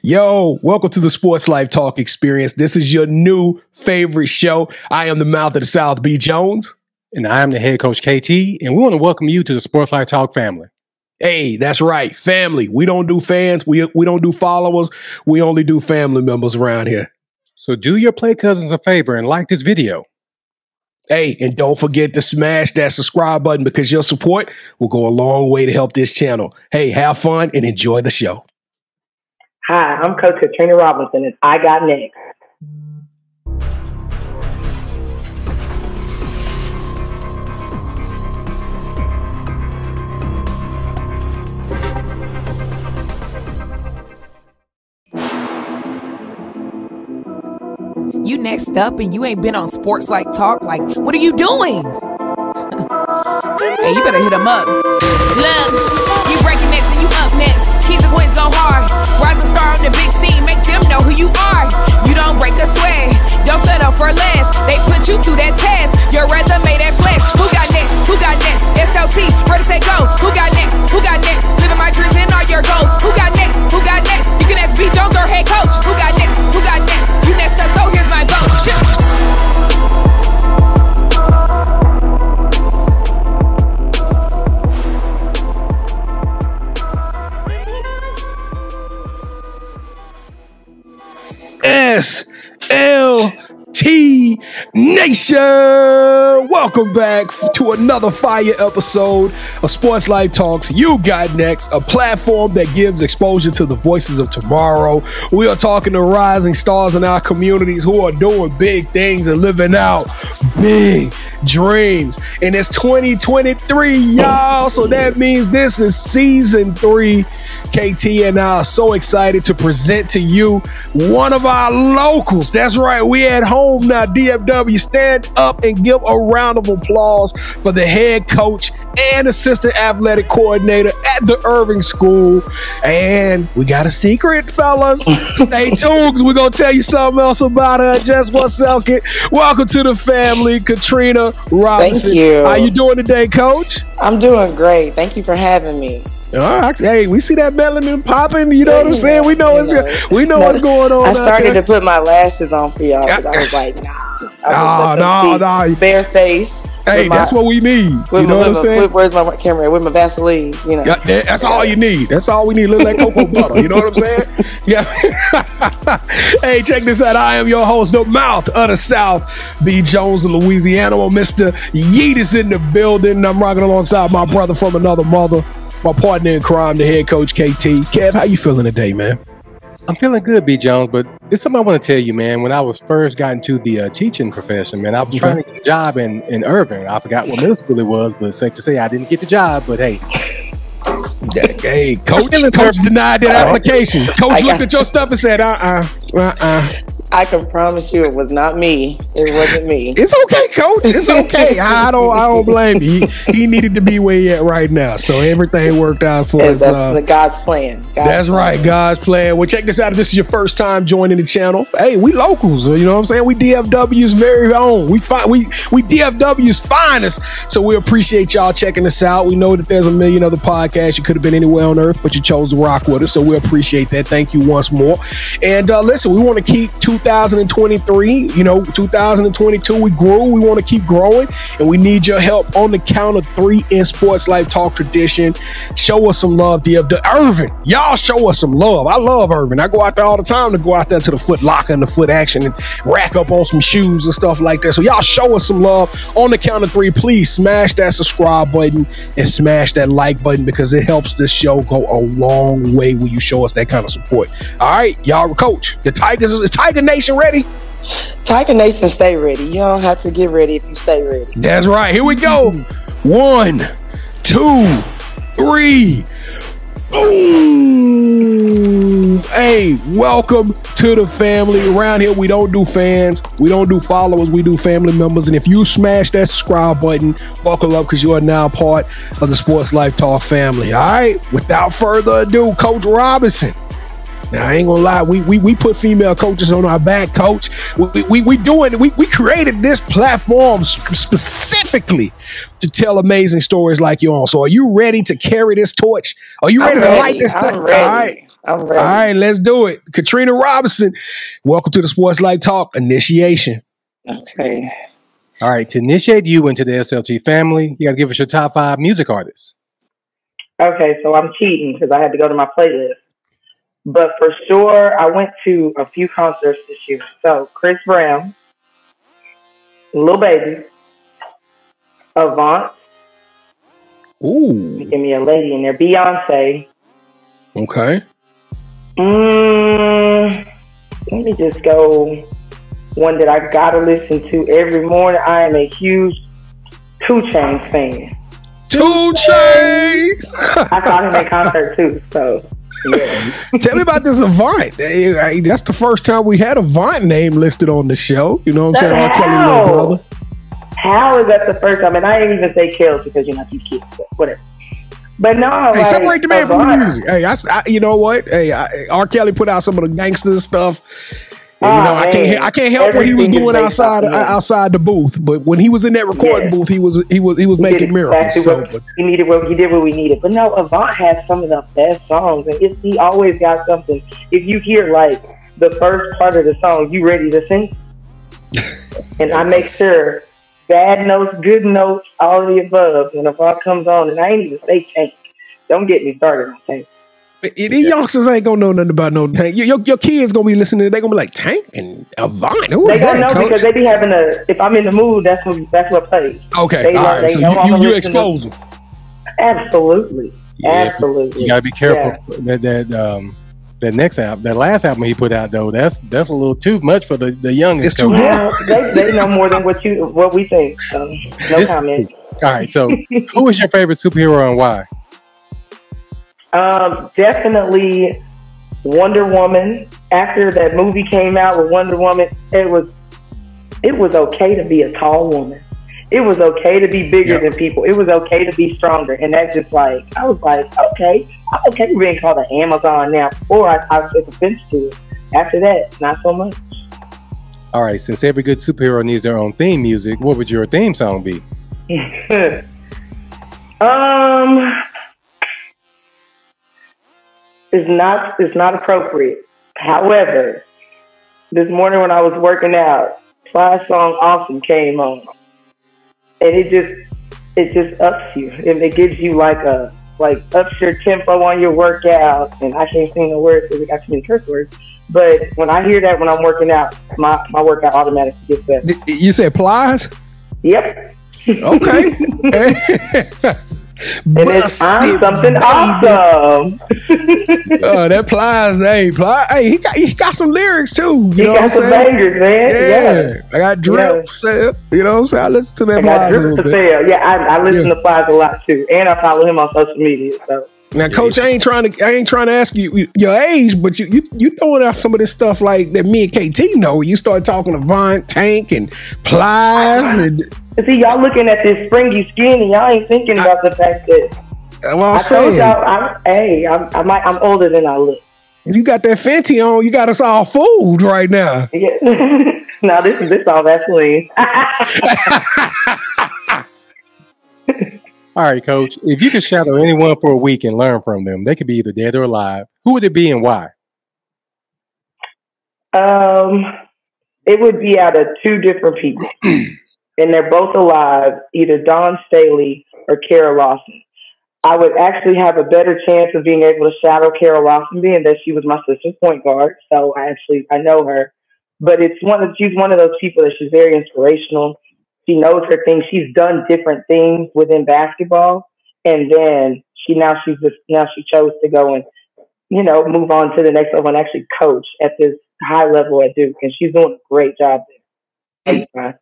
Yo, welcome to the Sports Life Talk experience. This is your new favorite show. I am the mouth of the South, B. Jones. And I am the head coach, KT, and we want to welcome you to the Sports Life Talk family. Hey, that's right, family. We don't do fans. We don't do followers. We only do family members around here. So do your play cousins a favor and like this video. Hey, and don't forget to smash that subscribe button because your support will go a long way to help this channel. Hey, have fun and enjoy the show. Hi, I'm Coach Katrina Robinson, and I got next. You next up and you ain't been on Sports Like Talk. Like, what are you doing? Hey, you better hit them up. Look, you breaking next and you up next. Kings and queens go hard. Rising star on the big scene, make them know who you are. You don't break a sweat, don't settle for less. They put you through that test, your resume that flex. Who got next? Who got next? SLT, ready, set, go. Who got next? Who got next? Living my dreams and all your goals. Who got next? Who got next? You can ask B. Jones or head coach. Who got next? Who got next? You next up, so here's my vote. SLT Nation, welcome back to another fire episode of Sports Life Talks. You got next, a platform that gives exposure to the voices of tomorrow. We are talking to rising stars in our communities who are doing big things and living out big dreams. And it's 2023, y'all, so that means this is season 3. KT and I are so excited to present to you one of our locals. That's right, we at home now. DFW, stand up and give a round of applause for the head coach and assistant athletic coordinator at the Irving School. And we got a secret, fellas. Stay tuned because we're going to tell you something else about her just one second. Welcome to the family, Katrina Robinson. Thank you. How you doing today, Coach? I'm doing great. Thank you for having me. All right. Hey, we see that melanin popping. You know what I'm saying? We know what's going on. I started to put my lashes on for y'all because I was like, nah. Bare face. Hey, that's what we need. You know what I'm saying? Where's my camera? With my Vaseline, you know. Yeah, that's all you need. That's all we need. Look like cocoa butter. You know what I'm saying? Yeah. Hey, check this out. I am your host, the mouth of the South, B. Jones, the Louisiana. Mr. Yeet is in the building. I'm rocking alongside my brother from another mother, my partner in crime, the head coach, KT. Kev, how you feeling today, man? I'm feeling good, B. Jones, but there's something I want to tell you, man. When I was first got into the teaching profession, man, I was trying to get a job in Irving. I forgot what middle school it was, but it's safe to say I didn't get the job, but hey. Hey, coach denied that application. Coach looked at your stuff and said, I can promise you it was not me. It wasn't me. It's okay, coach. It's okay. I don't blame you. He needed to be where he at right now. So everything worked out for us. That's God's plan. That's right. God's plan. Well, check this out. If this is your first time joining the channel, hey, we locals. You know what I'm saying? We DFW's very own. We DFW's finest. So we appreciate y'all checking us out. We know that there's a million other podcasts. You could have been anywhere on earth, but you chose to rock with us. So we appreciate that. Thank you once more. And listen, we want to keep 2023, 2022, we grew. We want to keep growing, and we need your help on the count of 3 in Sports Life Talk tradition. Show us some love, DFW. Irving, y'all show us some love. I love Irving. I go out there all the time to go out there to the Foot Locker and the Foot Action and rack up on some shoes and stuff like that. So y'all show us some love on the count of 3. Please smash that subscribe button and smash that like button because it helps this show go a long way when you show us that kind of support. All right, y'all, coach, the Tigers, is Tiger Nation ready? Tiger Nation, stay ready. You don't have to get ready if you stay ready. That's right. Here we go. 1, 2, 3. Boom. Hey, welcome to the family. Around here, we don't do fans. We don't do followers. We do family members. And if you smash that subscribe button, buckle up because you are now part of the Sports Life Talk family. All right. Without further ado, Coach Robinson. Now, I ain't gonna lie, we put female coaches on our back, coach. We created this platform specifically to tell amazing stories like your own. So are you ready to carry this torch? Are you ready to light this thing? I'm ready. I'm ready. All right, let's do it. Katrina Robinson, welcome to the Sports Life Talk initiation. Okay. All right, to initiate you into the SLT family, you got to give us your top 5 music artists. Okay, so I'm cheating because I had to go to my playlist. But for sure, I went to a few concerts this year. So Chris Brown, Lil Baby, Avant. Ooh. Give me a lady in there. Beyonce. Okay. Let me just go one that I gotta listen to every morning. I am a huge 2 Chainz fan. 2 Chainz. I saw him in concert too. So yeah. Tell me about this Avant. Hey, that's the first time we had Avant name listed on the show. You know what I'm saying? R. Kelly, little brother. How is that the first time? And I didn't even say Kells because you're not these kids, but whatever. But no, hey, like, separate the man from the music. Hey, I, you know what? Hey, R. Kelly put out some of the gangster stuff. And, you know, I can't help what he was doing outside the booth. But when he was in that recording booth, he was making miracles. Exactly he did what we needed. But no, Avant has some of the best songs, and he always got something. If you hear like the first part of the song, you ready to sing? And I make sure. Bad notes, good notes, all of the above. When Avant comes on, and I ain't even say Tank. Don't get me started on Tank. These youngsters ain't gonna know nothing about no Tank. Your kids gonna be listening. They gonna be like Tank and Avant. Who is that? They gonna know because they be having if I'm in the mood, that's what plays. Okay, all right. So you expose them. Absolutely, absolutely. You gotta be careful that next album, that last album he put out though, that's a little too much for the youngest. It's too much. They know more than what we think. So no comment. All right. So, who is your favorite superhero and why? Definitely Wonder Woman. After that movie came out with Wonder Woman, it was okay to be a tall woman. It was okay to be bigger than people. It was okay to be stronger. And that's just like, I was like, okay, I'm okay with being called an Amazon now. Or I took offense to it. After that, not so much. All right, since every good superhero needs their own theme music, what would your theme song be? It's not appropriate. However, this morning when I was working out, Fly's song "Awesome" came on. And it just ups you. And it gives you ups your tempo on your workout. And I can't sing the words because it got too many curse words. But when I hear that when I'm working out, my workout automatically gets better. You said Plies? Yep. Okay. And I'm something awesome. That Plies, he got some lyrics too. You know what I'm saying? Bangers, man. Yeah. I got drip for sale. You know what I'm saying? I listen to that Plies a little bit. Yeah, I listen to Plies a lot too, and I follow him on social media. So. Now, Coach, I ain't trying to ask you your age, but you throwing out some of this stuff like that me and KT know. You start talking Avant, Tank, and Plies, and see y'all looking at this springy skin, and y'all ain't thinking about the fact that I told y'all I'm older than I look. You got that Fenty on. You got us all fooled right now. Yeah. No, this all Vaseline. All right, Coach. If you could shadow anyone for a week and learn from them, they could be either dead or alive. Who would it be and why? It would be out of 2 different people, and they're both alive. Either Dawn Staley or Kara Lawson. I would actually have a better chance of being able to shadow Kara Lawson, being that she was my sister's point guard. So I know her, but she's one of those people that she's very inspirational. She knows her thing. She's done different things within basketball, and then she chose to go and move on to the next level and actually coach at this high level at Duke, and she's doing a great job there.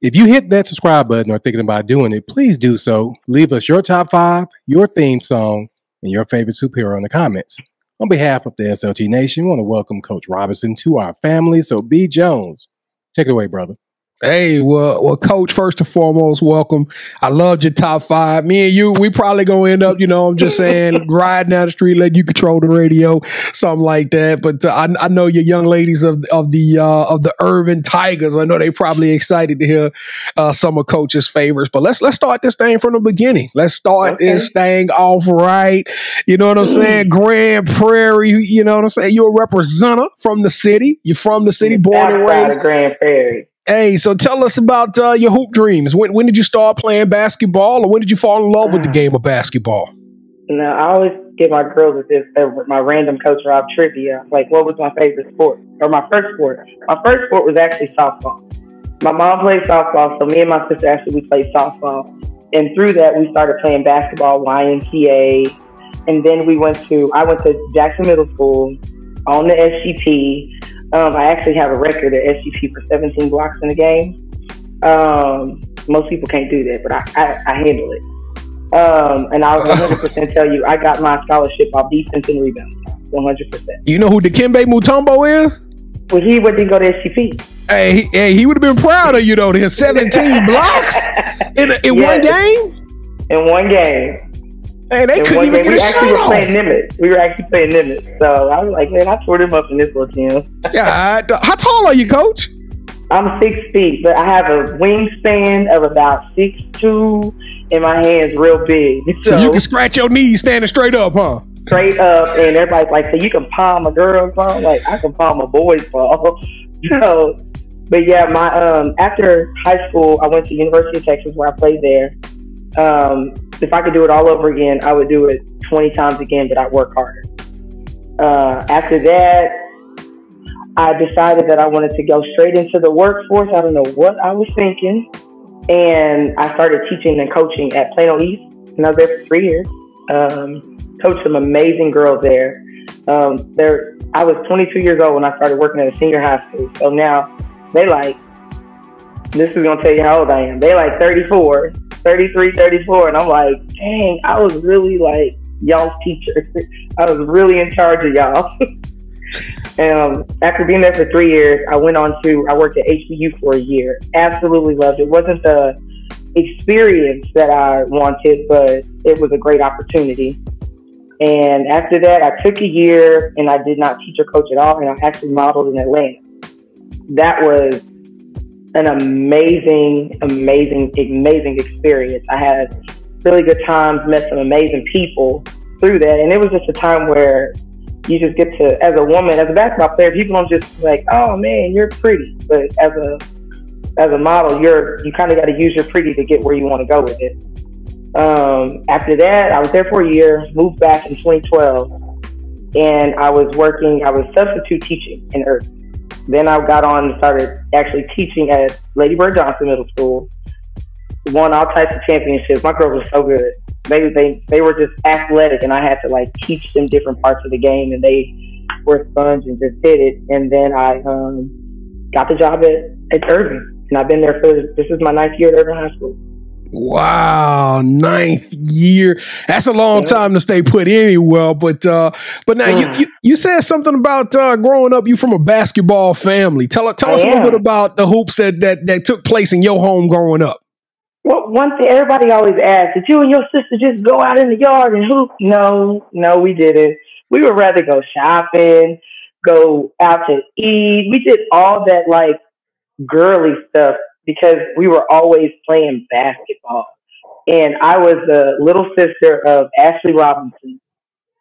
If you hit that subscribe button or are thinking about doing it, please do so. Leave us your top 5, your theme song, and your favorite superhero in the comments. On behalf of the SLT Nation, we want to welcome Coach Robinson to our family. So B. Jones, take it away, brother. Hey, well, Coach, first and foremost, welcome. I loved your top 5. Me and you, we probably gonna end up, I'm just saying, riding down the street, letting you control the radio, something like that. But I know your young ladies of the Irving Tigers. I know they probably excited to hear some of Coach's favorites. But let's start this thing from the beginning. Let's start this thing off right. You know what I'm saying? Grand Prairie. You know what I'm saying? You're a representative from the city. You're from the city, born and raised. Grand Prairie. Hey, so tell us about your hoop dreams. When did you start playing basketball, or when did you fall in love with the game of basketball? No, I always give my girls my random Coach Rob trivia. Like, what was my favorite sport? Or my first sport? My first sport was actually softball. My mom played softball, so me and my sister actually, we played softball. And through that, we started playing basketball, YMCA. And then I went to Jackson Middle School on the SGP. I actually have a record at SGP for 17 blocks in a game. Most people can't do that, but I handle it. And I'll 100% tell you, I got my scholarship off defense and rebounding, 100%. You know who Dikembe Mutombo is? Well, he didn't go to SGP. Hey, he would have been proud of you, though, to his 17 blocks in one game? In one game. Hey, they couldn't even get a shot off. We were actually playing Nimitz. So I was like, man, I tore them up in this little gym. Yeah. How tall are you, Coach? I'm 6 feet, but I have a wingspan of about 6'2", and my hands real big. So you can scratch your knees standing straight up, huh? Straight up, and everybody's like, so you can palm a girl's ball? Like, I can palm a boy's ball. So, but yeah, after high school, I went to University of Texas, where I played there. If I could do it all over again, I would do it 20 times again, but I'd work harder. After that, I decided that I wanted to go straight into the workforce. I don't know what I was thinking. And I started teaching and coaching at Plano East. And I was there for 3 years. Coached some amazing girls there. I was 22 years old when I started working at a senior high school. So now they this is going to tell you how old I am. They 34. 33, 34, and I'm like, dang, I was really like y'all's teacher. I was really in charge of y'all. And after being there for 3 years, I worked at HBU for a year. Absolutely loved it. It wasn't the experience that I wanted, but it was a great opportunity. And after that, I took a year and I did not teach or coach at all, and I actually modeled in Atlanta. That was an amazing experience. I had really good times, met some amazing people through that. And it was just a time where you just get to, as a woman, as a basketball player, people don't just like, oh man, you're pretty. But as a model, you kind of got to use your pretty to get where you want to go with it. After that, I was there for a year, moved back in 2012, and I was substitute teaching in Irving. Then I got on and started actually teaching at Lady Bird Johnson Middle School. Won all types of championships. My girls were so good. They were just athletic, and I had to teach them different parts of the game, and they were a sponge and just did it. And then I got the job at Irving, and I've been there this is my 9th year at Irving High School. Wow, 9th year. That's a long time to stay put anywhere. But now you said something about growing up. You from a basketball family. Tell us a little bit about the hoops that took place in your home growing up. Well, one thing everybody always asks, did you and your sister just go out in the yard and hoop? No, we didn't. We would rather go shopping, go out to eat. We did all that girly stuff, because we were always playing basketball. And I was the little sister of Ashley Robinson.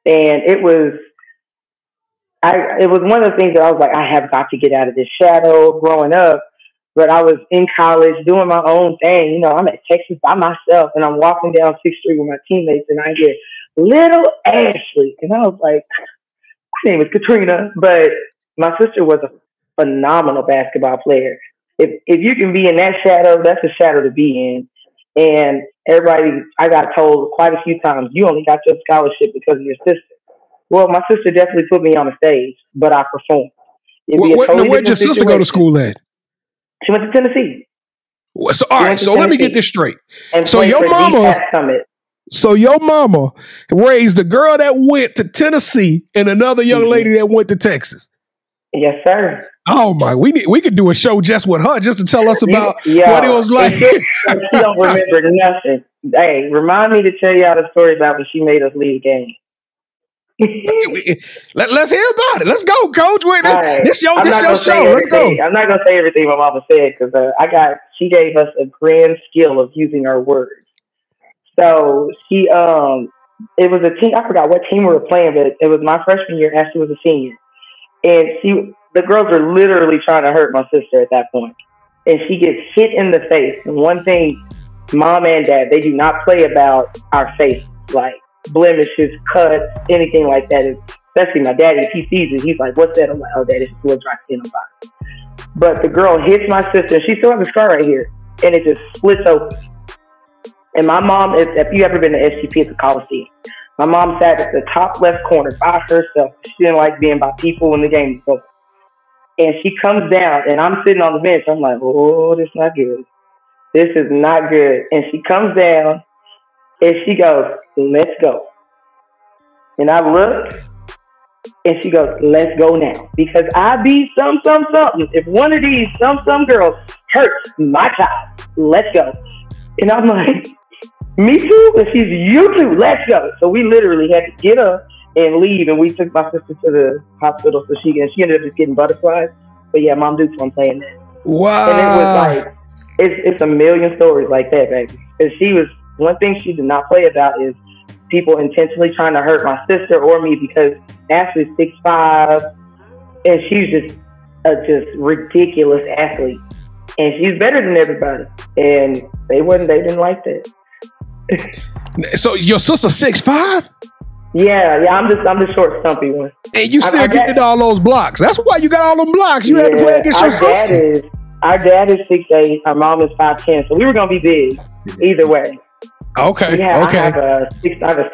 And it was one of the things that I was like, I have got to get out of this shadow growing up. But I was in college doing my own thing. I'm at Texas by myself, and I'm walking down 6th Street with my teammates, and I hear little Ashley. And I was like, my name is Katrina. But my sister was a phenomenal basketball player. If you can be in that shadow, that's a shadow to be in. And I got told quite a few times, you only got your scholarship because of your sister. Well, my sister definitely put me on the stage, but I performed. Where'd your sister go to school at? She went to Tennessee. So, all right, so let me get this straight. So your mama raised the girl that went to Tennessee and another young lady that went to Texas. Yes, sir. Oh my, we could do a show just with her, just to tell us about what it was like. She don't remember nothing. Hey, remind me to tell y'all the story about when she made us leave the game. Let's hear about it. Let's go, Coach. Wait, right. this your show. Let's go. I'm not gonna say everything my mama said because she gave us a grand skill of using our words. So she it was a team. I forgot what team we were playing, but it was my freshman year. Ashley was a senior, and the girls are literally trying to hurt my sister at that point, and she gets hit in the face. And one thing, mom and dad, they do not play about our face, like blemishes, cuts, anything like that. Especially my daddy, if he sees it, he's like, "What's that?" I'm like, "Oh, Dad, it's still dry skin on body." But the girl hits my sister, and she still has a scar right here, and it just splits open. And my mom, if you ever been to SGP at the Coliseum, my mom sat at the top left corner by herself. She didn't like being by people when the game was over. And she comes down, and I'm sitting on the bench. I'm like, "Oh, this is not good. This is not good." And she comes down, and she goes, "Let's go." And I look, and she goes, "Let's go now. Because I be something. If one of these some girls hurts my child, let's go." And I'm like, "Me too?" And she's, "You too, let's go." So we literally had to get up and leave, and we took my sister to the hospital so she ended up just getting butterflies. But yeah, Mom Duke's on saying that. Wow. And it was like, it's a million stories like that, baby. And one thing she did not play about is people intentionally trying to hurt my sister or me, because Ashley's 6'5", and she's just a ridiculous athlete. And she's better than everybody. And they didn't like that. So your sister 6'5"? Yeah, I'm the short, stumpy one. And you still getting all those blocks. That's why you got all them blocks. You had to play against your sister. Our dad is 6'8", our mom is 5'10", so we were gonna be big either way. Okay. I have a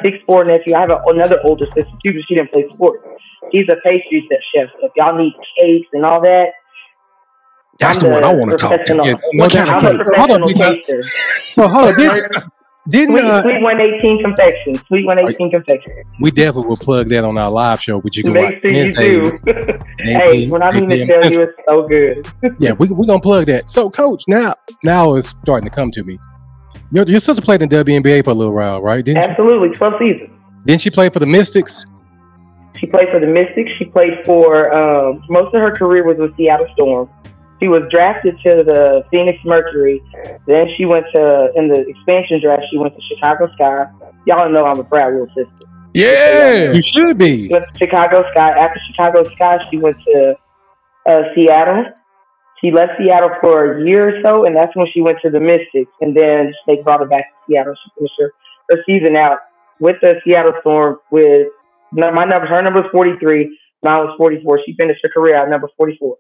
6'4" nephew. I have another older sister too, but she didn't play sports. She's a pastry chef. So if y'all need cakes and all that, that's the one I want to talk to. Yeah, what kind of cake? Hold on. Sweet 118 confection. Sweet 118 confection. We definitely will plug that on our live show, but you can make sure you do. Hey, when I mean to tell you, it's so good. Yeah, we're gonna plug that. So, Coach, now it's starting to come to me. Your sister played in WNBA for a little while, right? Absolutely, 12 seasons. Didn't she play for the Mystics? She played for the Mystics. She played for most of her career was with Seattle Storm. She was drafted to the Phoenix Mercury. Then she went in the expansion draft, she went to Chicago Sky. Y'all know I'm a proud little sister. Yeah, you should be. She went to Chicago Sky. After Chicago Sky, she went to Seattle. She left Seattle for a year or so, and that's when she went to the Mystics. And then they brought her back to Seattle. She finished her season out with the Seattle Storm with her number was 43, mine was 44. She finished her career at number 44.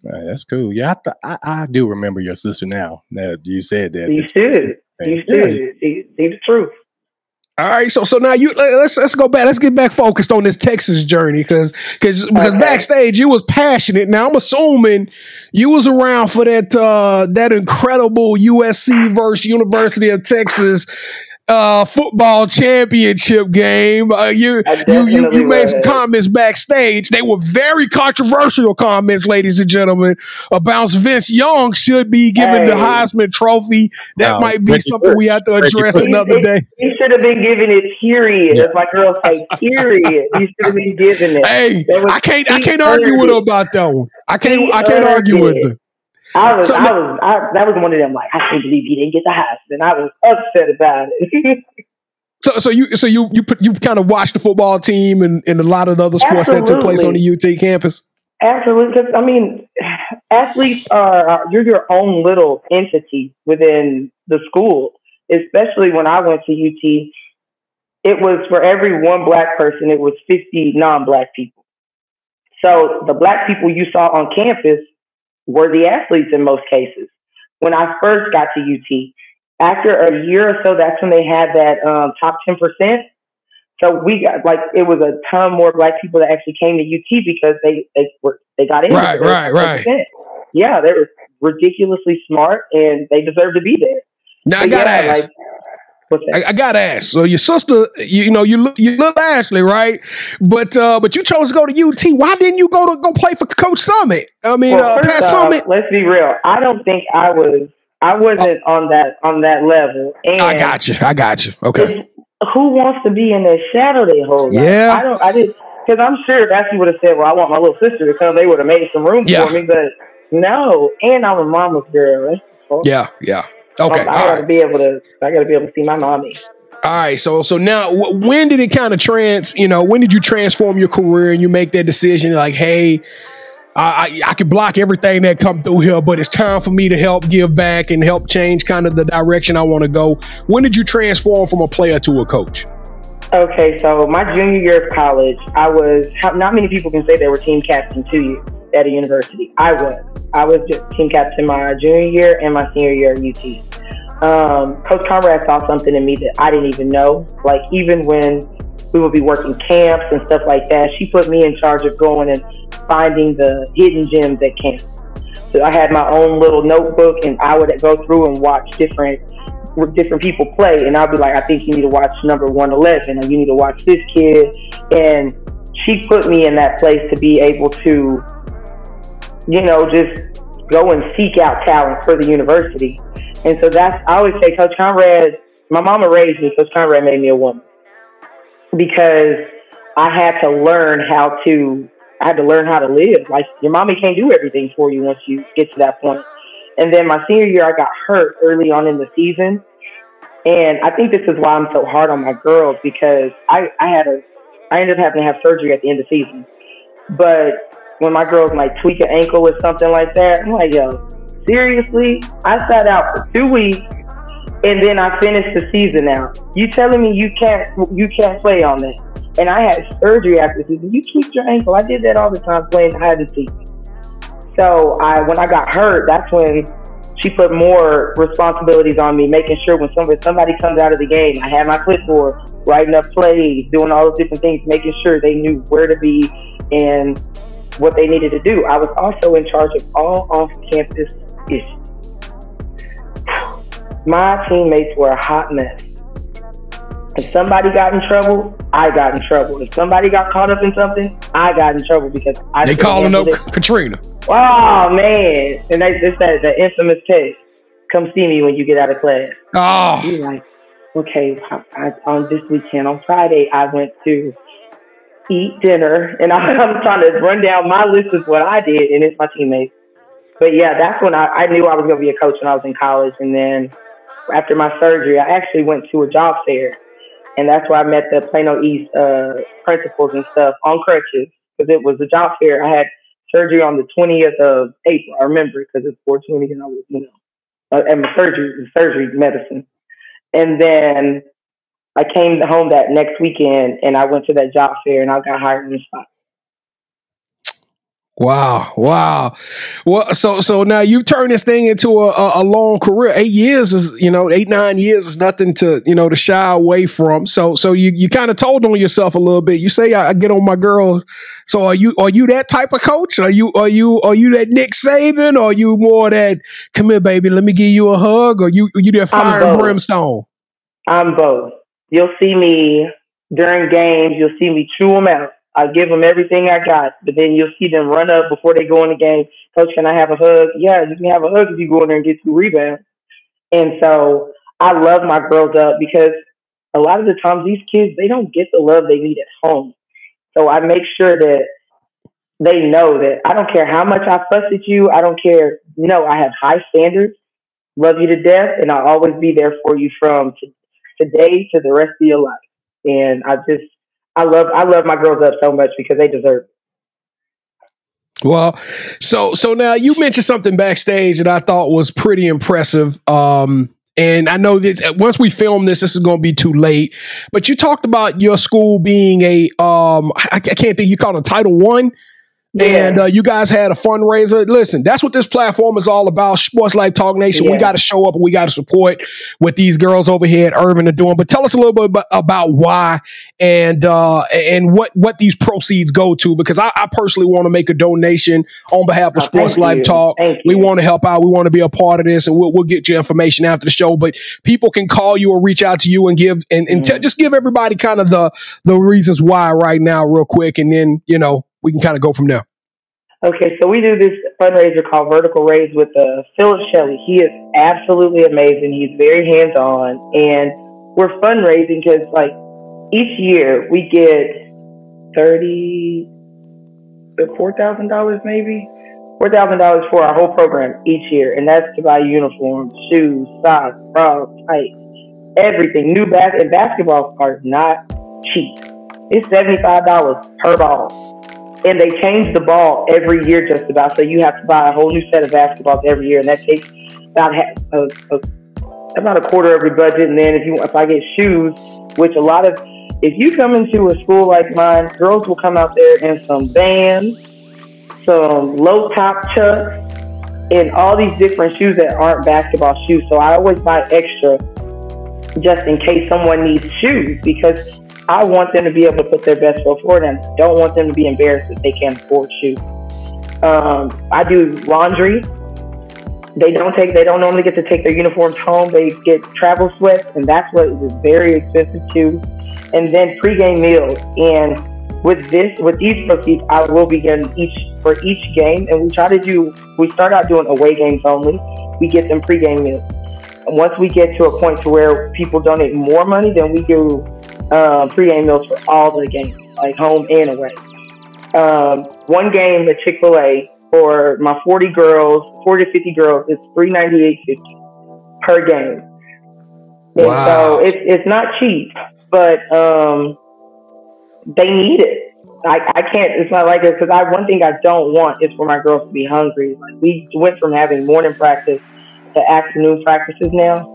That's cool. Yeah, I do remember your sister now that you said that. You should. See the truth. All right, so now let's go back. Let's get back focused on this Texas journey because backstage you was passionate. Now I'm assuming you was around for that incredible USC versus University of Texas football championship game. You made some comments backstage. They were very controversial comments, ladies and gentlemen, about Vince Young should be given the Heisman Trophy. That might be something we have to address another day. He should have been given it, period. As my girl say, period. He should have been given it. Hey, I can't argue with her about that one. I can't argue with her. That was one of them, like, I can't believe he didn't get the Heisman. I was upset about it. So you kind of watched the football team and a lot of the other sports that took place on the UT campus? Absolutely. Because, I mean, athletes you're your own little entity within the school. Especially when I went to UT, it was for every one black person, it was 50 non-black people. So the black people you saw on campus were the athletes in most cases. When I first got to UT, after a year or so, that's when they had that top 10%. So we got it was a ton more black people that actually came to UT because they got in. Right. Yeah, they were ridiculously smart and they deserved to be there. Now I gotta ask. What's that? I gotta ask. So your sister, you love Ashley, right? But you chose to go to UT. Why didn't you go play for Coach Summit? I mean, Pat Summit. Let's be real. I don't think I wasn't on that level. And I got you. Okay. Who wants to be in their shadow their whole life? Yeah. I didn't, because I'm sure if Ashley would have said, well, I want my little sister to come, they would have made some room for me. But no, and I'm a mama's girl. Yeah. Okay. I gotta be able to see my mommy. All right. So now, when did it kind of when did you transform your career and you make that decision? Like, hey, I can block everything that come through here, but it's time for me to help give back and help change kind of the direction I want to go. When did you transform from a player to a coach? Okay, so my junior year of college, not many people can say they were team captain 2 years at a university. I was just team captain my junior year and my senior year at UT. Coach Conrad saw something in me that I didn't even know. Like, even when we would be working camps and stuff like that, she put me in charge of going and finding the hidden gems at camp. So I had my own little notebook, and I would go through and watch different people play, and I'd be like, I think you need to watch number 111, or you need to watch this kid. And she put me in that place to be able to, just go and seek out talent for the university. And so I always say, Coach Conrad, my mama raised me, Coach Conrad made me a woman, because I had to learn how to live. Like, your mommy can't do everything for you once you get to that point. And then my senior year, I got hurt early on in the season. And I think this is why I'm so hard on my girls, because I ended up having to have surgery at the end of the season. But when my girls might tweak an ankle or something like that, I'm like, yo, seriously? I sat out for 2 weeks, and then I finished the season out. You telling me you can't play on that? And I had surgery after the season. You tweaked your ankle. I did that all the time playing hide and seek. So when I got hurt, that's when she put more responsibilities on me, making sure when somebody comes out of the game, I had my clipboard, writing up plays, doing all those different things, making sure they knew where to be and what they needed to do. I was also in charge of all off-campus issues. My teammates were a hot mess. If somebody got in trouble, I got in trouble. If somebody got caught up in something, I got in trouble because they calling up Katrina. Oh man! And it's that infamous text. Come see me when you get out of class. Oh, you're like, okay. On this weekend, on Friday, I went to eat dinner, and I'm trying to run down my list of what I did, and it's my teammates. But yeah, that's when I knew I was going to be a coach when I was in college, and then after my surgery, I actually went to a job fair. And that's where I met the Plano East principals and stuff on crutches, because it was a job fair. I had surgery on the 20th of April. I remember because it's 420 and I was, at my surgery medicine. And then I came home that next weekend and I went to that job fair and I got hired on the spot. Wow. Well, so now you've turned this thing into a long career. 8 years is, 8-9 years is nothing to, to shy away from. So you kind of told on yourself a little bit. You say I get on my girls. So are you that type of coach? Are you that Nick Saban, or are you more that, come here, baby, let me give you a hug? Or you that fire and brimstone? I'm both. You'll see me during games. You'll see me chew them out. I give them everything I got, but then you'll see them run up before they go in the game. Coach, can I have a hug? Yeah, you can have a hug if you go in there and get 2 rebounds. And so I love my girls up, because a lot of the times these kids, they don't get the love they need at home. So I make sure that they know that I don't care how much I fuss at you. I don't care. I have high standards, love you to death, and I'll always be there for you from today to the rest of your life. And I love my girls up so much because they deserve it. Well, so now you mentioned something backstage that I thought was pretty impressive. And I know that once we film this is going to be too late, but you talked about your school being I can't think, you called it Title I And you guys had a fundraiser. Listen, that's what this platform is all about. Sports Life Talk Nation. We got to show up and we got to support what these girls over here at Irving are doing. But tell us a little bit about why and what these proceeds go to, because I personally want to make a donation on behalf of Sports Life Talk. We want to help out. We want to be a part of this, and we'll get you information after the show. But people can call you or reach out to you and give just give everybody kind of the reasons why right now, real quick, and then we can kind of go from there. Okay, so we do this fundraiser called Vertical Raise with Philip Shelley. He is absolutely amazing. He's very hands-on, and we're fundraising because, like, each year we get $4,000 maybe? $4,000 for our whole program each year, and that's to buy uniforms, shoes, socks, bras, tights, everything. New and basketballs are not cheap. It's $75 per ball. And they change the ball every year just about, so you have to buy a whole new set of basketballs every year, and that takes about a quarter of your budget. And then if I get shoes, which if you come into a school like mine, girls will come out there in some Vans, some low top Chucks, and all these different shoes that aren't basketball shoes. So I always buy extra just in case someone needs shoes, because I want them to be able to put their best foot forward, and I don't want them to be embarrassed if they can't afford shoes. I do laundry. They don't normally get to take their uniforms home. They get travel sweats, and that's what is very expensive too. And then pregame meals. And with these proceeds, I will be getting for each game. And we start out doing away games only. We get them pregame meals. And once we get to a point to where people donate more money, then we do pregame meals for all the games, like home and away. One game at Chick-fil-A for my 40 to 50 girls is $398.50 per game. And so it's not cheap, but they need it. I can't. It's not like it, because one thing I don't want is for my girls to be hungry. Like, we went from having morning practice to afternoon practices now.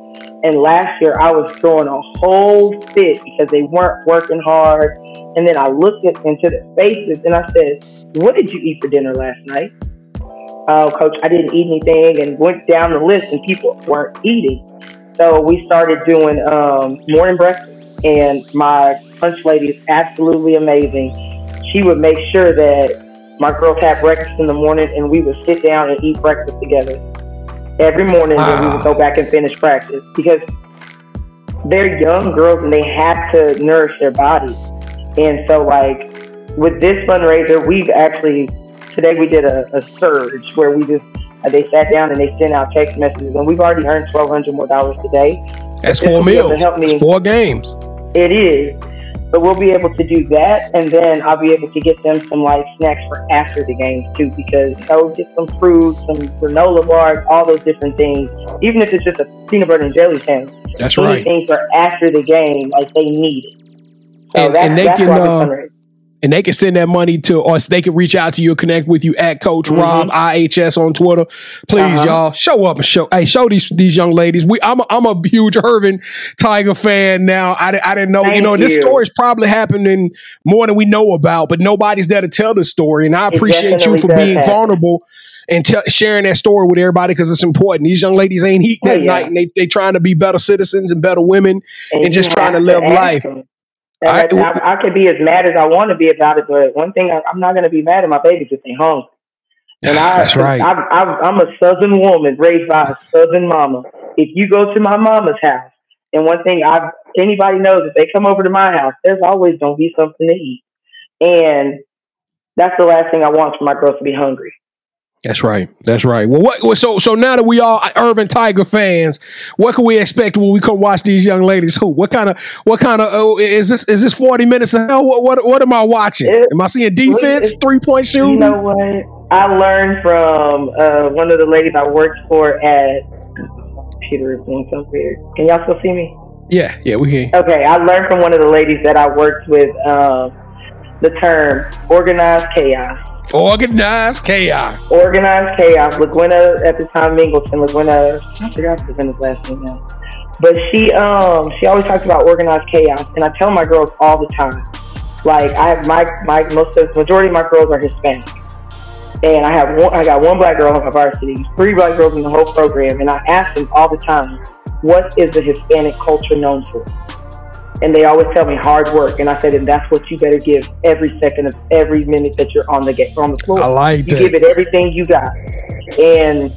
And last year I was throwing a whole fit because they weren't working hard. And then I looked into their faces and I said, "What did you eat for dinner last night?" "Oh, Coach, I didn't eat anything," and went down the list and people weren't eating. So we started doing morning breakfast, and my lunch lady is absolutely amazing. She would make sure that my girls had breakfast in the morning, and we would sit down and eat breakfast together every morning. Then we would go back and finish practice, because they're young girls and they have to nourish their bodies. And so, like, with this fundraiser, today we did a surge where they sat down and they sent out text messages, and we've already earned $1,200 more today. That's 4 meals. It's 4 games. It is. But we'll be able to do that, and then I'll be able to get them some light snacks for after the games too, because get some fruit, some granola bars, all those different things. Even if it's just a peanut butter and jelly sandwich. That's right. Things for after the game, like, they need it. So and they can send that money to, or they can reach out to you, connect with you at Coach Rob IHS on Twitter. Please, y'all, show up and show these young ladies. I'm a huge Irving Tiger fan now. I didn't know. This story's probably happening more than we know about, but nobody's there to tell the story. And I appreciate you for being vulnerable and sharing that story with everybody, because it's important. These young ladies ain't eating at night, and they trying to be better citizens and better women, and just trying to live life. I could be as mad as I want to be about it, but one thing, I'm not going to be mad at my babies if they hungry. And that's right. I'm a Southern woman raised by a Southern mama. If you go to my mama's house, and one thing anybody knows, if they come over to my house, there's always going to be something to eat. And that's the last thing I want for my girls to be hungry. That's right. That's right. Well, so now that we all Irving Tiger fans, what can we expect when we come watch these young ladies hoop? What kind of is this 40 minutes of hell? What am I watching? Am I seeing defense, 3-point shooting? You know what? I learned from one of the ladies I worked for at Peter is doing something weird. Can y'all still see me? Yeah, we can. Okay, I learned from one of the ladies that I worked with the term organized chaos. Organized chaos. Organized chaos. LaGuina at the time, Mingleton. LaGuina, I forgot LaGuina's last name now. But she always talks about organized chaos, and I tell my girls all the time. Like, I have majority of my girls are Hispanic, And I got one black girl on my varsity, 3 black girls in the whole program, and I ask them all the time, what is the Hispanic culture known for? And they always tell me hard work. And I said, and that's what you better give every second of every minute that you're on the floor. I like that. You give it everything you got. And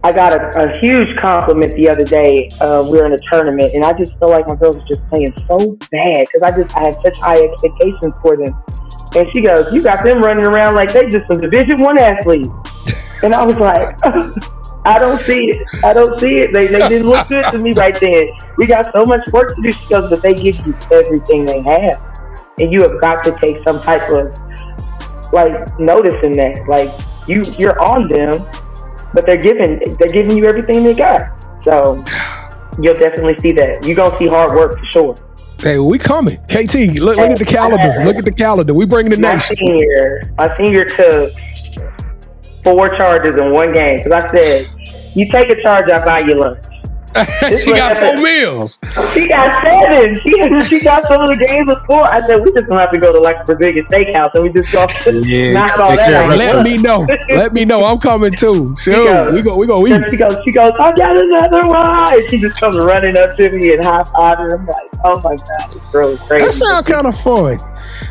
I got a huge compliment the other day. We were in a tournament, and I just felt like my girls were just playing so bad because I had such high expectations for them. And she goes, you got them running around like they just some Division I athletes. And I was like, I don't see it. They didn't look good to me right then. We got so much work to do. She goes, but they give you everything they have. And you have got to take some type of, like, notice in that. Like, you're on them, but they're giving you everything they got. So you'll definitely see that. You're going to see hard work for sure. Hey, we coming. KT, look at the calendar. Look at the calendar. We bringing the nation. My senior took 4 charges in one game. Because I said, you take a charge, I'll buy you lunch. She got 4 meals. She got 7. She got some of the games with 4. I said, we just gonna have to go to like a Brazilian steakhouse and we just go knock all that out. Let me know. Let me know. I'm coming too. Sure. We go eat. She goes, I got another one. And she just comes running up to me and high-fiving. I'm like, oh my God, this girl is crazy. That sounds kind of fun.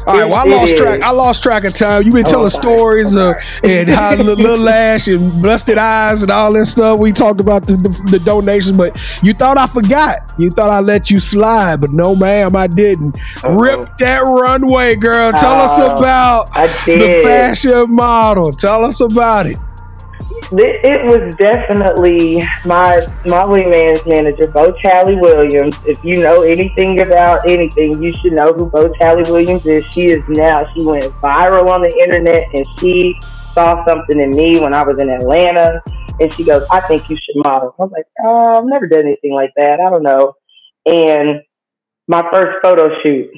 All right, well, I lost track of time. You've been telling stories and how Little Lash and Busted Eyes and all that stuff. We talked about the donations, but you thought I forgot. You thought I let you slide, but no, ma'am, I didn't. Rip that runway, girl. Tell us about the fashion model. Tell us about it. It was definitely my wingman's manager, 𝐥𝐤𝐤𝐿 Williams. If you know anything about anything, you should know who 𝐥𝐤𝐤 Williams is. She went viral on the internet, and she saw something in me when I was in Atlanta, and she goes, I think you should model. I was like, oh, I've never done anything like that. I don't know. And my first photo shoot,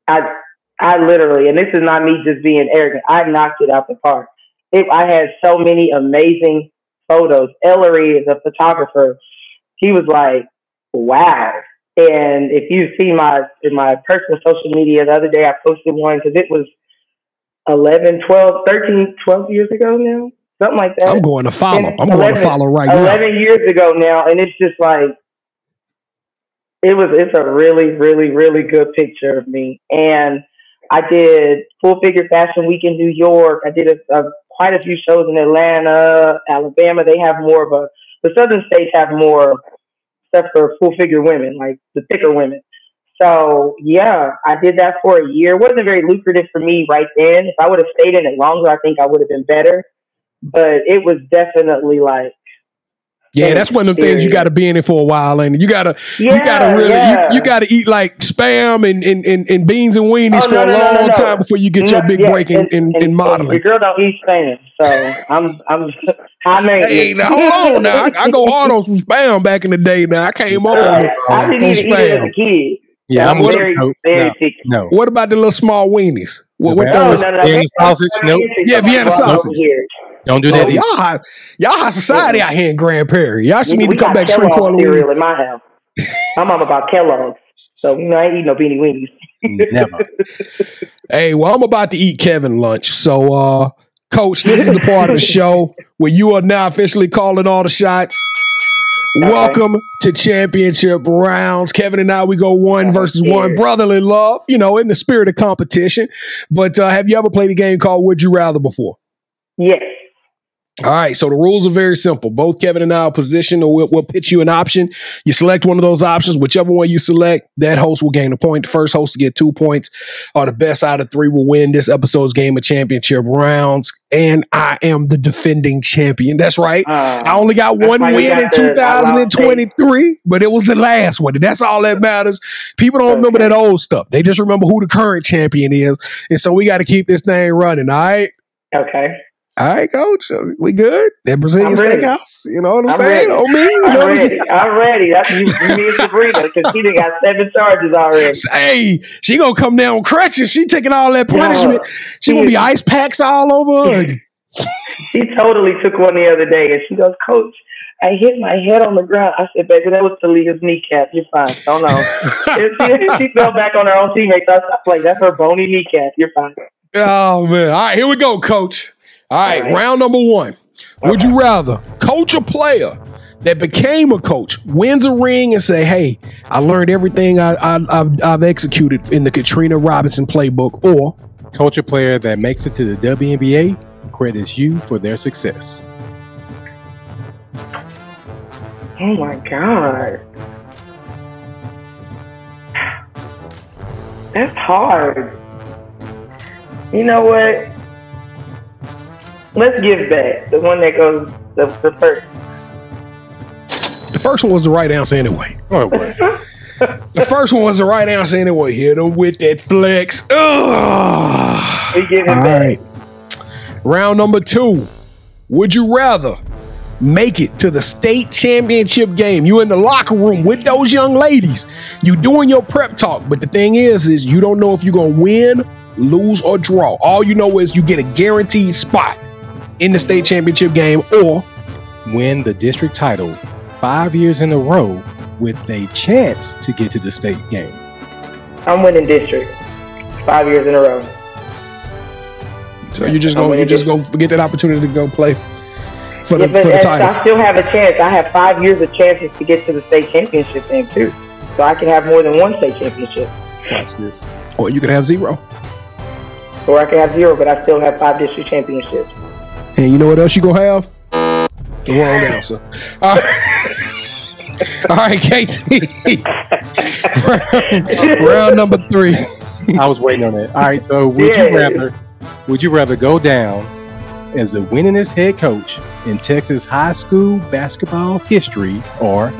I literally, and this is not me just being arrogant, I knocked it out the park. I had so many amazing photos. Ellery is a photographer. He was like, wow. And if you see in my personal social media, the other day I posted one because it was 12 years ago now. Something like that. I'm going to follow. I'm going to follow right now. 11 years ago now. And it's just like, it's a really, really, really good picture of me. And I did Full Figure Fashion Week in New York. I did quite a few shows in Atlanta, Alabama. They have the southern states have more stuff for full figure women, like the thicker women. So yeah, I did that for a year. It wasn't very lucrative for me right then. If I would have stayed in it longer, I think I would have been better. But it was definitely like, yeah, that's one of them things you got to be in it for a while, and you got to really you got to eat like Spam and beans and weenies for a long time before you get your big break in modeling. Your girl don't eat Spam, so I'm high maintenance. Hey, now hold on, now I go hard on some Spam back in the day. Now I came on I didn't even eat it as a kid. Yeah, I'm very picky. No. What about the little small weenies? No. Vienna sausage? Nope. Yeah, Vienna sausage. Don't do that. Y'all high society out here in Grand Prairie. Y'all should need to come back to Shreveport cereal in my house. My mom about Kellogg's, so I ain't eating no beanie weenies. Never. Hey, well, I'm about to eat Kevin lunch. So, Coach, this is the part of the show where you are now officially calling all the shots. Okay. Welcome to championship rounds. Kevin and I, we go 1 versus 1, brotherly love, in the spirit of competition. But have you ever played a game called Would You Rather before? Yes. All right, so the rules are very simple. Both Kevin and I are positioned, or we'll pitch you an option. You select one of those options. Whichever one you select, that host will gain a point. The first host to get 2 points, or the best out of 3 will win this episode's game of championship rounds. And I am the defending champion. That's right. I only got one win in 2023, but it was the last one. And that's all that matters. People don't remember that old stuff. They just remember who the current champion is. And so we got to keep this thing running, all right? Okay. All right, Coach. We good? That Brazilian steakhouse. You know what I'm saying? Ready. On me? I'm ready. That's me and Sabrina, because she done got 7 charges already. Hey, she gonna come down on crutches. She taking all that punishment. She gonna be ice packs all over her. She totally took one the other day, and she goes, Coach, I hit my head on the ground. I said, baby, that was Talia's kneecap. You're fine. Don't know. She fell back on her own teammates. I was like, that's her bony kneecap. You're fine. Oh, man. All right, here we go, Coach. All right, round number one. Would you rather coach a player that became a coach, wins a ring, and say, "Hey, I learned everything I've executed in the Katrina Robinson playbook," or coach a player that makes it to the WNBA and credits you for their success? Oh my God. That's hard. You know what? Let's give back. The one that goes the first. The first one was the right answer anyway. Oh, boy. The first one was the right answer anyway. Hit them with that flex. Ugh. We give it All back. right. Round number two. Would you rather make it to the state championship game? You in the locker room with those young ladies. You doing your prep talk. But the thing is you don't know if you're going to win, lose, or draw. All you know is you get a guaranteed spot in the state championship game, or Win the district title 5 years in a row with a chance to get to the state game. I'm winning district 5 years in a row. so you just gonna forget that opportunity to go play for the title. I still have a chance. I have 5 years of chances to get to the state championship game too. So I can have more than one state championship. Watch this. Or you could have 0. Or I can have 0, but I still have 5 district championships. And you know what else you gonna have? The wrong answer. All right, KT. round number 3. I was waiting on that. All right, so would you rather go down as the winningest head coach in Texas high school basketball history, or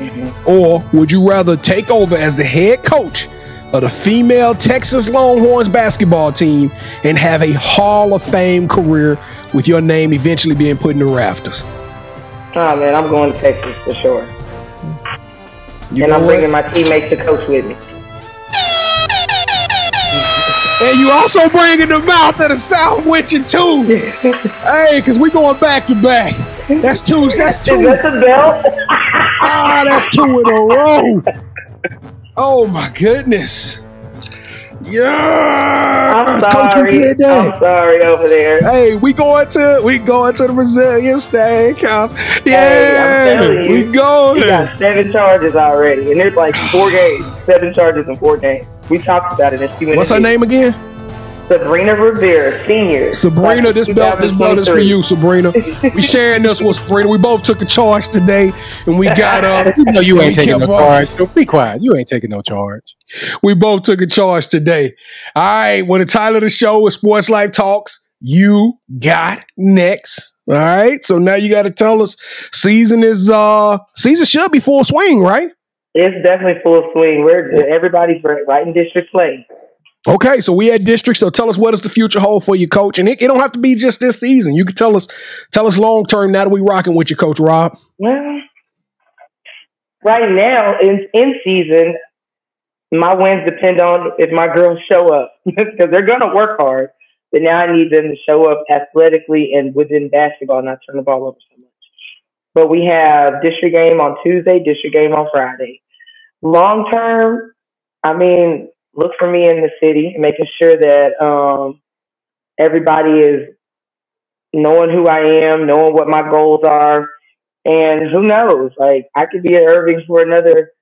would you rather take over as the head coach of the female Texas Longhorns basketball team and have a Hall of Fame career with your name eventually being put in the rafters? Oh man, I'm going to Texas for sure. And I'm bringing my teammates to coach with me. And you also bringing them out of the South with you too. Hey, because we going back to back. That's two. That's 2. Is that the belt? That's 2 in a row. Oh my goodness. Yeah. I'm Coach, we sorry. did that. I'm sorry over there. Hey, we going to the Brazilian steakhouse. Yeah, Hey, I'm telling you, we going. He got 7 charges already, and there's like 4 games. 7 charges in 4 games. We talked about it. What's her name again? Sabrina Rivera, senior. Sabrina, this belt is for you, Sabrina. We sharing this with Sabrina. We both took a charge today, and we got up. You know you ain't taking no charge. So be quiet. You ain't taking no charge. We both took a charge today. All right. Well, the title of the show is Sports Life Talks. You got next. All right. So now you got to tell us season should be full swing, right? It's definitely full swing. Everybody's right in district play. Okay, so we at district. So tell us, what does the future hold for you, Coach? And it don't have to be just this season. You can tell us long term. Now that we rocking with you, Coach Rob. Well, right now in season, my wins depend on if my girls show up because they're gonna work hard. But now I need them to show up athletically and within basketball, not turn the ball over so much. But we have district game on Tuesday, district game on Friday. Long term, I mean, look for me in the city, making sure that everybody is knowing who I am, knowing what my goals are. And who knows, like I could be at Irving for another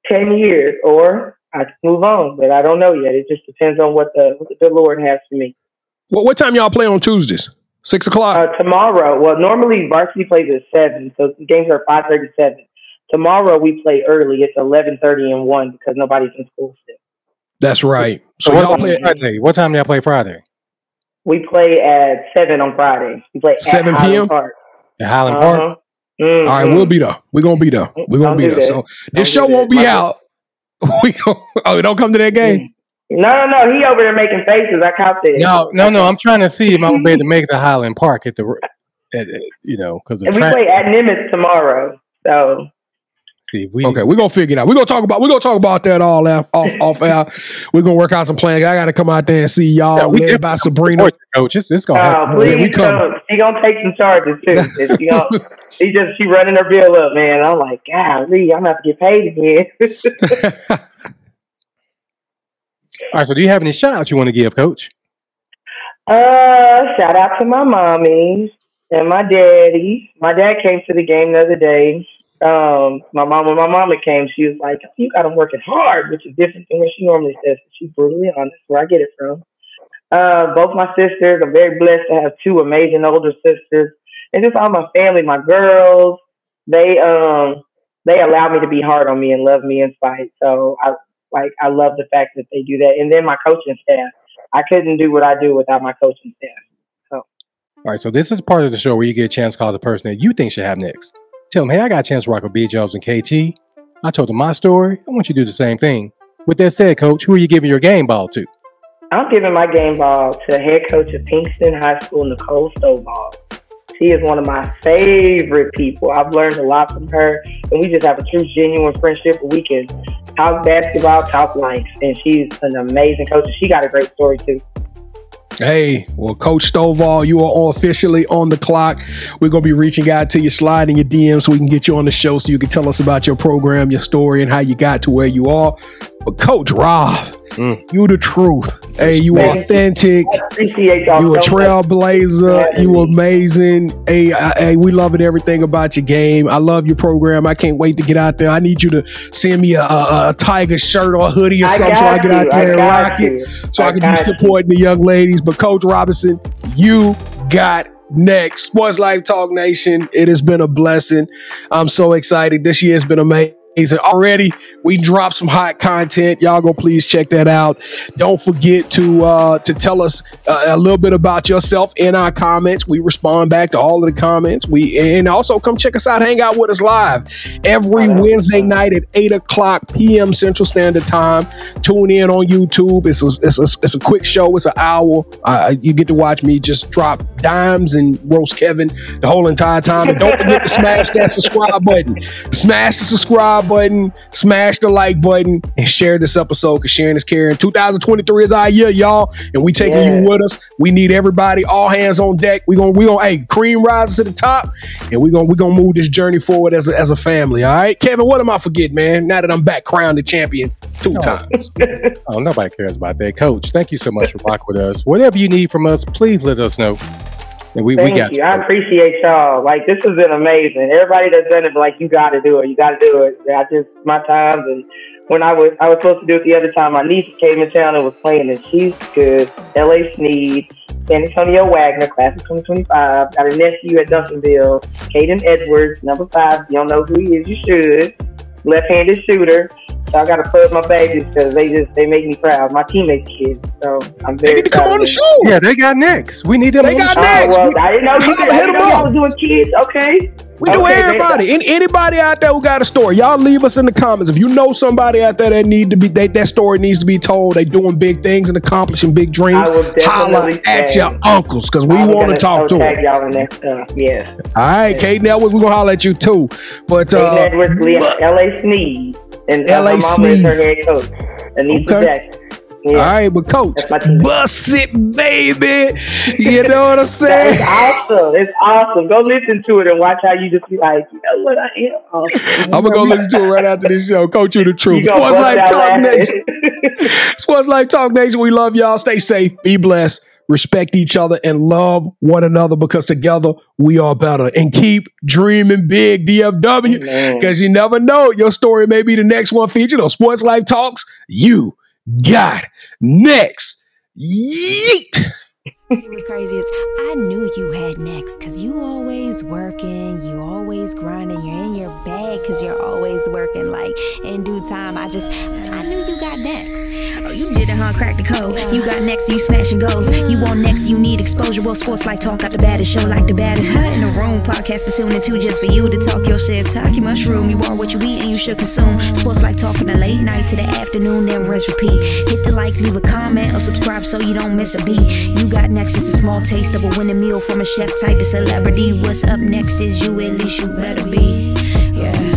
10 years or I could move on, but I don't know yet. It just depends on what the Lord has for me. Well, what time y'all play on Tuesdays? 6 o'clock? Tomorrow. Well, normally varsity plays at 7, so the games are 5:30 to 7. Tomorrow we play early. It's 11:30 and 1 because nobody's in school still. That's right. So y'all play Friday. What time do y'all play Friday? We play at 7 on Friday. We play at 7 p.m. Park. At Highland Park? Mm-hmm. All right, we'll be there. We're going to be there. We're going to be there. So this show won't be out. Don't come to that game? No. He over there making faces. I caught that. No. I'm trying to see if I'm going to be able to make it to Highland Park because we play at Nimitz tomorrow. So. Okay, we're gonna figure it out. We're gonna talk about that all off air. We're gonna work out some plans. I gotta come out there and see y'all led by Sabrina. Coach, it's gonna happen. Please come. She gonna take some charges too. She running her bill up, man. I'm like, golly, I'm gonna have to get paid again. All right, so do you have any shout outs you want to give, Coach? Shout out to my mommies and my daddy. My dad came to the game the other day. When my mama came, she was like, "You got them working hard," which is different than what she normally says. She's brutally honest, where I get it from. Both my sisters, I'm very blessed to have two amazing older sisters, and just all my family, my girls. They allow me to be hard on me and love me in spite. So I love the fact that they do that. And then my coaching staff. I couldn't do what I do without my coaching staff. So. All right, so this is part of the show where you get a chance to call the person that you think should have next. Tell them, hey, I got a chance to rock with B. Jones and KT. I told them my story. I want you to do the same thing. With that said, Coach, who are you giving your game ball to? I'm giving my game ball to the head coach of Pinkston High School, Nicole Stovall. She is one of my favorite people. I've learned a lot from her, and we just have a true, genuine friendship where we can talk basketball, talk life, and she's an amazing coach. She got a great story, too. Hey, well, Coach Stovall, you are officially on the clock. We're going to be reaching out to you, sliding your DMs so we can get you on the show so you can tell us about your program, your story, and how you got to where you are. But Coach Rob, you the truth. Hey, you authentic. I appreciate y'all. You a so trailblazer. much. You amazing. Hey, we loving everything about your game. I love your program. I can't wait to get out there. I need you to send me a Tiger shirt or a hoodie or something so I get out there and rock it so I can be supporting the young ladies. But Coach Robinson, you got next. Sports Life Talk Nation, it has been a blessing. I'm so excited. This year has been amazing. Already, we dropped some hot content. Y'all go please check that out. Don't forget to tell us a little bit about yourself in our comments. We respond back to all of the comments. And also come check us out. Hang out with us live every Wednesday night at 8:00 p.m. Central Standard Time. Tune in on YouTube. It's a quick show. It's an hour. You get to watch me just drop dimes and roast Kevin the whole entire time. And don't forget to smash that subscribe button. Smash the subscribe button, smash the like button, and share this episode because sharing is caring. 2023 is our year, y'all, and we taking you with us. We need everybody, all hands on deck. We gonna hey, cream rises to the top, and we gonna move this journey forward as a family. All right, Kevin, what am I forgetting, man? Now that I'm back crowned the champion 2 times. Oh, nobody cares about that, Coach. Thank you so much for rocking with us. Whatever you need from us, please let us know. And we got you. I appreciate y'all. Like, this has been amazing. Everybody that's done it, like, you got to do it. You got to do it. My times, and when I was supposed to do it the other time, my niece came in town and was playing, and she's good. L.A. Sneed, San Antonio Wagner, class of 2025. Got a nephew at Duncanville, Caden Edwards, number 5. You don't know who he is, you should. Left-handed shooter. So I got to plug my babies because they make me proud. My teammates' kids. So I'm very They need to come on the show. Yeah, they got next. We need them. They got next. Well, I didn't know y'all was doing kids. Okay. We do everybody. Anybody out there who got a story, y'all leave us in the comments. If you know somebody out there that need to be that story needs to be told, they doing big things and accomplishing big dreams, holla at your uncles because we want to talk to them. Y'all in there. Yeah. All right, Caden Edwards, we're gonna holler at you too. But Caden Edwards, L.A. Sneed, and L.A. my mama is her head coach, Anissa Jackson. Yeah. All right, but Coach, bust it, baby. You know what I'm saying? It's awesome. It's awesome. Go listen to it and watch how you just be like, you know what, I am awesome. I'm going to go listen to it right after this show. Coach, you the truth. Sports Life Talk Nation. Sports Life Talk Nation, we love y'all. Stay safe. Be blessed. Respect each other and love one another because together we are better. And keep dreaming big, DFW, because you never know. Your story may be the next one featured on Sports Life Talks. You got next. Yeet. See what's crazy is I knew you had next because you always working, you always grinding, you're in your bag because you're always working. Like in due time, I knew you got next. Oh, you did it, huh? Crack the code. You got next, you smashing goals. You want next, you need exposure. Well, Sports Like Talk got the baddest show, like the baddest. In the room, podcast to tune into just for you to talk your shit. Talk your mushroom. You are what you eat and you should consume. Sports Like Talk from the late night to the afternoon, then rest repeat. Hit the like, leave a comment, or subscribe so you don't miss a beat. You got next, just a small taste of a winning meal from a chef type of celebrity. What's up next is you, at least you better be. Yeah.